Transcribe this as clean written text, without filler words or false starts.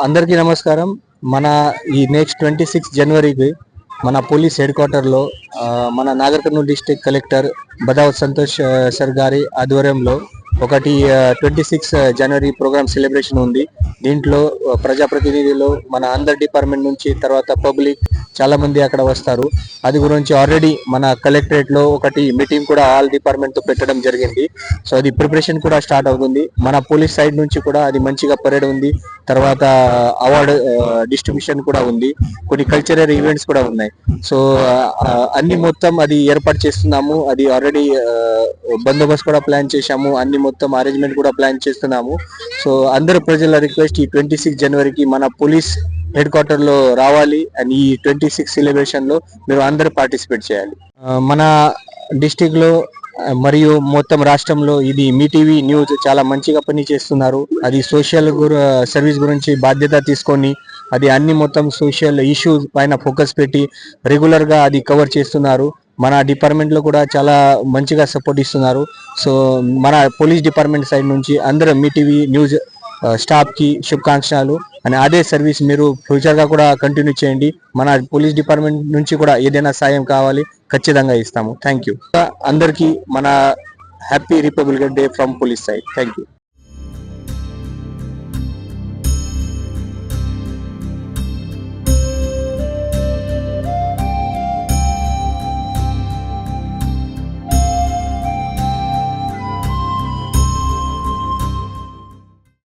అందరికీ నమస్కారం. మన ఈ నెక్స్ట్ 26 జనవరికి మన పోలీస్ హెడ్ క్వార్టర్లో మన Nagar Kurnool district collector Badavath Santosh sir గారి ఆధ్వర్యంలో ఒకటి 26 జనవరి ప్రోగ్రామ్ సెలబ్రేషన్ ఉంది. దీంట్లో ప్రజాప్రతినిధులు మన అందరి డిపార్ట్మెంట్ నుంచి తర్వాత పబ్లిక్ చాలా మంది అక్కడ వస్తారు. అది గురించి ఆల్రెడీ మన కలెక్టరేట్ లో ఒకటి మీటింగ్ కూడా ఆల్ డిపార్ట్మెంట్ తో పెట్టడం జరిగింది. సో అది ప్రిపరేషన్ కూడా స్టార్ట్ అవుతుంది. మన పోలీస్ సైడ్ నుంచి కూడా అది మంచిగా పరేడ్ ఉంది. తర్వాత అవార్డు డిస్ట్రిబ్యూషన్ కూడా ఉంది. కొన్ని కల్చరల్ ఈవెంట్స్ కూడా ఉన్నాయి. సో అన్ని మొత్తం అది ఏర్పాటు చేస్తున్నాము. అది ఆల్రెడీ బందోబస్తు కూడా ప్లాన్ చేశాము. అన్ని మొత్తం అరేంజ్మెంట్ కూడా ప్లాన్ చేస్తున్నాము. సో అందరు ప్రజల రిక్వెస్ట్ ఈ 26 జనవరికి మన పోలీస్ హెడ్ క్వార్టర్ లో రావాలి అండ్ ఈ 26 సెలబ్రేషన్ లో మీరు అందరూ పార్టిసిపేట్ చేయాలి. మన డిస్టిక్ లో మరియు మొత్తం రాష్ట్రంలో ఇది మీ టీవీ న్యూస్ చాలా మంచిగా పని చేస్తున్నారు. అది సోషల్ సర్వీస్ గురించి బాధ్యత తీసుకొని అది అన్ని మొత్తం సోషల్ ఇష్యూస్ పైన ఫోకస్ పెట్టి రెగ్యులర్ గా అది కవర్ చేస్తున్నారు. మన డిపార్ట్మెంట్ లో కూడా చాలా మంచిగా సపోర్ట్ ఇస్తున్నారు. సో మన పోలీస్ డిపార్ట్మెంట్ సైడ్ నుంచి అందరూ మీ టీవీ న్యూస్ స్టాఫ్ కి శుభాకాంక్షలు అని అదే సర్వీస్ మీరు ఫ్యూచర్ గా కూడా కంటిన్యూ చేయండి. మన పోలీస్ డిపార్ట్మెంట్ నుంచి కూడా ఏదైనా సాయం కావాలి ఖచ్చితంగా ఇస్తాము. థ్యాంక్ యూ అందరికీ మన happy republic day from police side. Thank you.